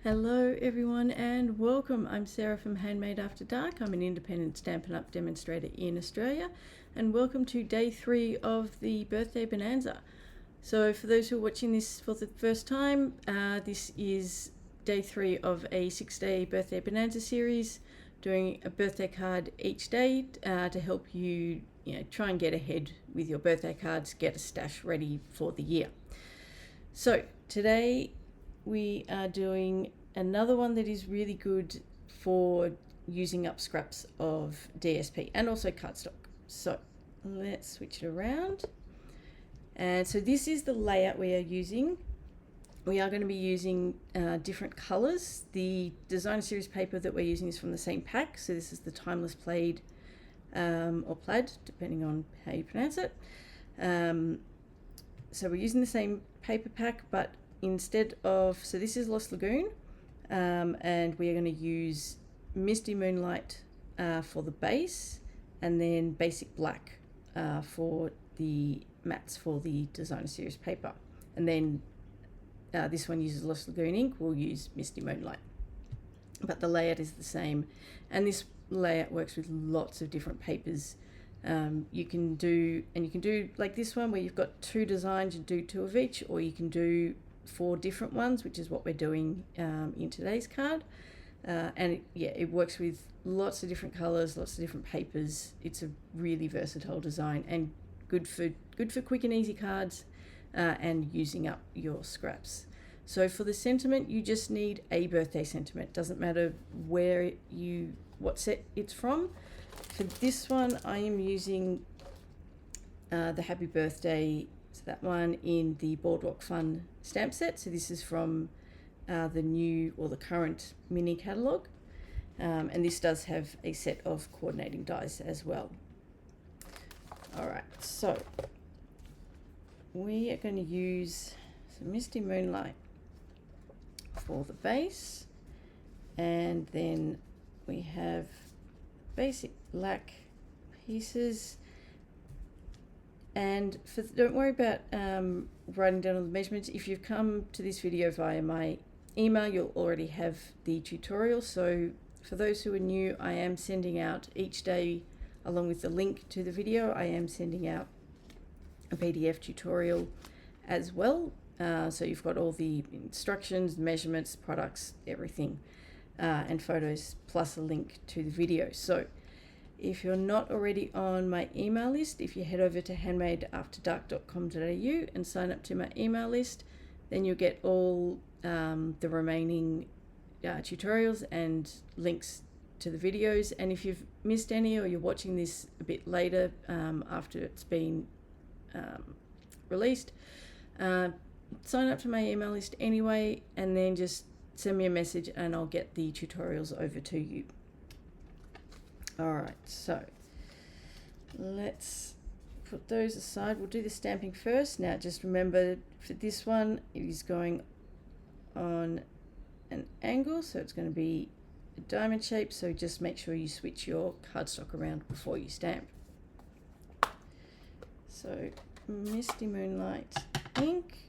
Hello everyone and welcome. I'm Sarah from Handmade After Dark. I'm an independent Stampin' Up! Demonstrator in Australia, and welcome to day 3 of the Birthday Bonanza. So for those who are watching this for the first time, this is day 3 of a 6-day Birthday Bonanza series, doing a birthday card each day to help you, try and get ahead with your birthday cards, get a stash ready for the year. So today we are doing another one that is really good for using up scraps of DSP and also cardstock. So let's switch it around. And so this is the layout we are using. We are going to be using different colors. The Designer Series paper that we're using is from the same pack. So this is the Timeless Plaid or Plaid, depending on how you pronounce it. So we're using the same paper pack, but instead of, so this is Lost Lagoon, and we are going to use Misty Moonlight for the base, and then Basic Black for the mats for the Designer Series paper. And then this one uses Lost Lagoon ink, we'll use Misty Moonlight. But the layout is the same, and this layout works with lots of different papers. You can do like this one where you've got 2 designs, you do 2 of each, or you can do 4 different ones, which is what we're doing in today's card. And it works with lots of different colors, lots of different papers. It's a really versatile design and good for quick and easy cards and using up your scraps. So for the sentiment, you just need a birthday sentiment. Doesn't matter what set it's from. For this one, I am using the Happy Birthday, so that one in the Boardwalk Fun stamp set. So this is from the new or the current mini catalogue. And this does have a set of coordinating dies as well. All right, so we are going to use some Misty Moonlight for the base, and then we have Basic Black pieces. And don't worry about writing down all the measurements. If you've come to this video via my email, you'll already have the tutorial. So for those who are new, I am sending out each day, along with the link to the video, I am sending out a PDF tutorial as well. So you've got all the instructions, measurements, products, everything, and photos, plus a link to the video. So if you're not already on my email list, if you head over to handmadeafterdark.com.au and sign up to my email list, then you'll get all the remaining tutorials and links to the videos. And if you've missed any, or you're watching this a bit later after it's been released, sign up to my email list anyway, and then just send me a message and I'll get the tutorials over to you. Alright, so let's put those aside. We'll do the stamping first. Now just remember, for this one, it is going on an angle, so it's going to be a diamond shape, so just make sure you switch your cardstock around before you stamp. So Misty Moonlight ink.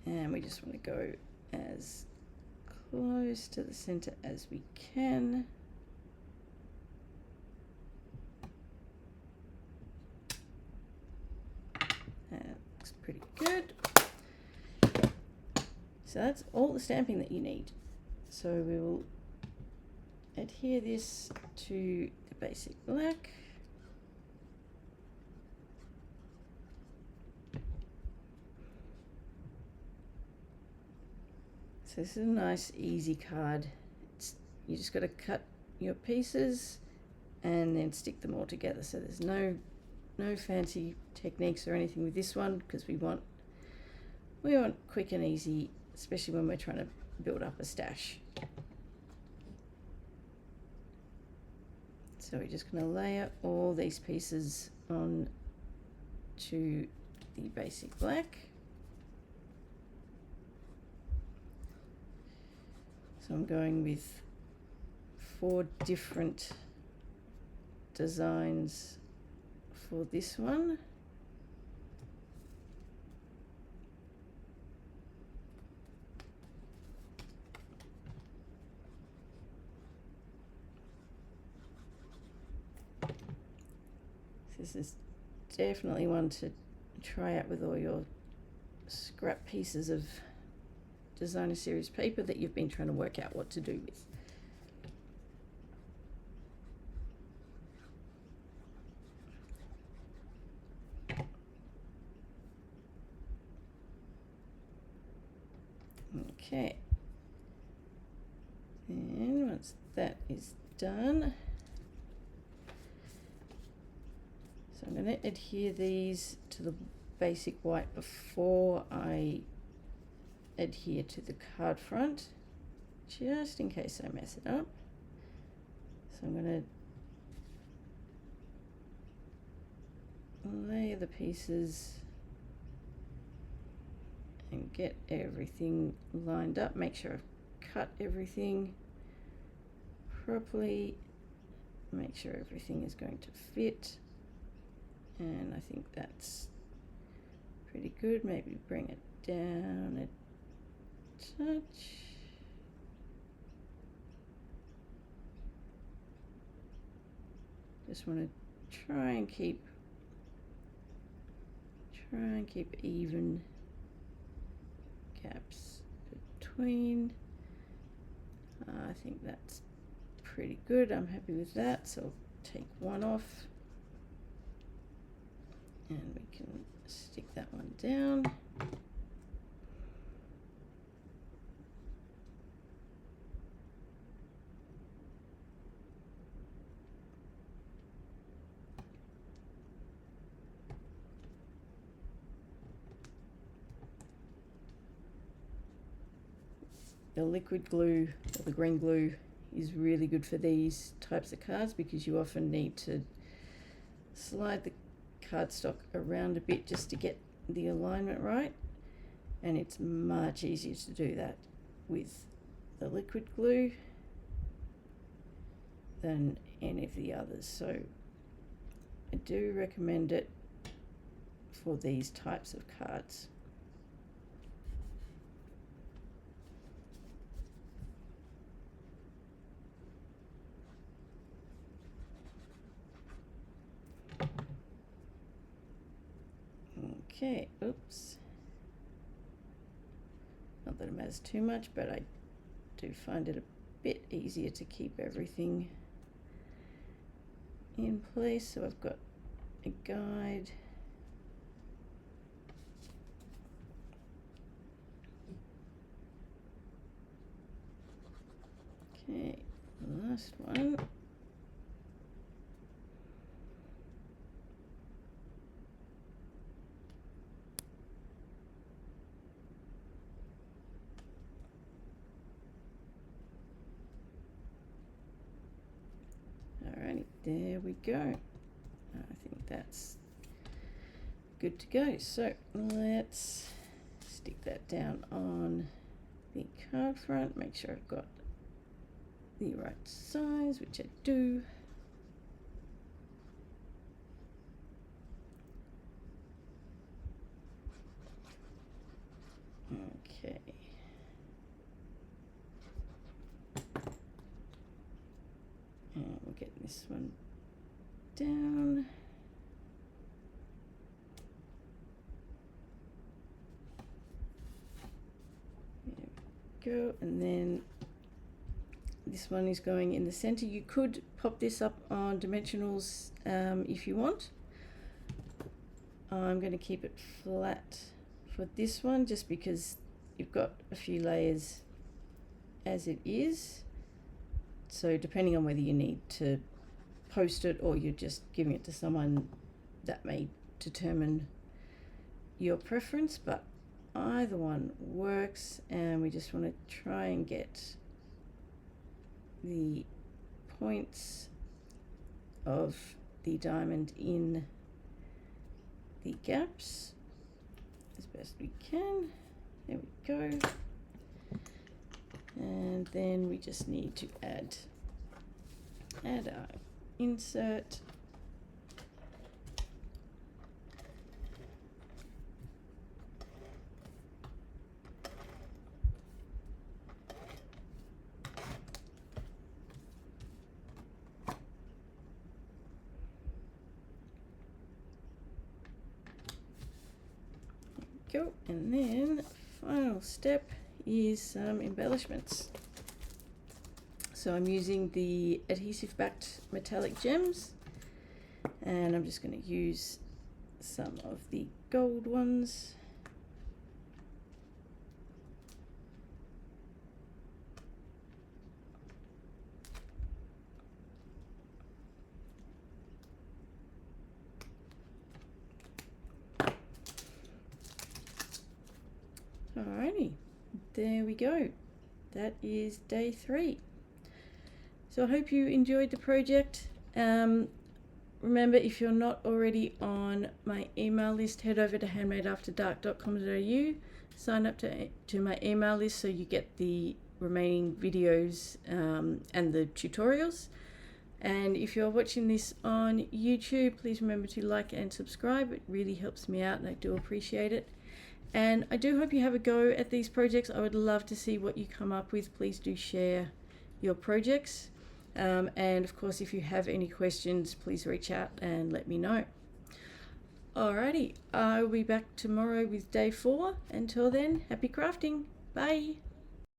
And we just want to go as close to the center as we can. That looks pretty good. So that's all the stamping that you need. So we will adhere this to the Basic Black. So this is a nice easy card. You just got to cut your pieces and then stick them all together. So there's no fancy techniques or anything with this one, because we want quick and easy, especially when we're trying to build up a stash. So we're just going to layer all these pieces on to the Basic Black. So I'm going with 4 different designs for this one. This is definitely one to try out with all your scrap pieces of designer series paper that you've been trying to work out what to do with. Okay, and once that is done, so I'm going to adhere these to the basic white before I adhere to the card front, just in case I mess it up. So I'm going to lay the pieces and get everything lined up. Make sure I've cut everything properly. Make sure everything is going to fit. And I think that's pretty good. Maybe bring it down a touch. Just want to try and keep even gaps between. I think that's pretty good. I'm happy with that. So I'll take one off and we can stick that one down. The liquid glue or the green glue is really good for these types of cards because you often need to slide the cardstock around a bit just to get the alignment right, and it's much easier to do that with the liquid glue than any of the others. So I do recommend it for these types of cards. Okay, oops. Not that it matters too much, but I do find it a bit easier to keep everything in place. So I've got a guide. Okay, last one. Alrighty, there we go. I think that's good to go. So let's stick that down on the card front. Make sure I've got the right size, which I do. Okay. And we'll get this one down. There we go. And then this one is going in the center. You could pop this up on dimensionals if you want. I'm going to keep it flat for this one just because you've got a few layers as it is. So depending on whether you need to post it or you're just giving it to someone, that may determine your preference, but either one works. And we just want to try and get the points of the diamond in the gaps as best we can. There we go. And then we just need to add our insert. go. And then final step is some embellishments. So I'm using the adhesive backed metallic gems, and I'm just going to use some of the gold ones. Alrighty, there we go. That is day 3. So I hope you enjoyed the project. Remember, if you're not already on my email list, head over to handmadeafterdark.com.au, sign up to my email list so you get the remaining videos and the tutorials. And if you're watching this on YouTube, please remember to like and subscribe. It really helps me out and I do appreciate it. And I do hope you have a go at these projects. I would love to see what you come up with. Please do share your projects. And of course, if you have any questions, please reach out and let me know. Alrighty, I'll be back tomorrow with day 4. Until then, happy crafting. Bye.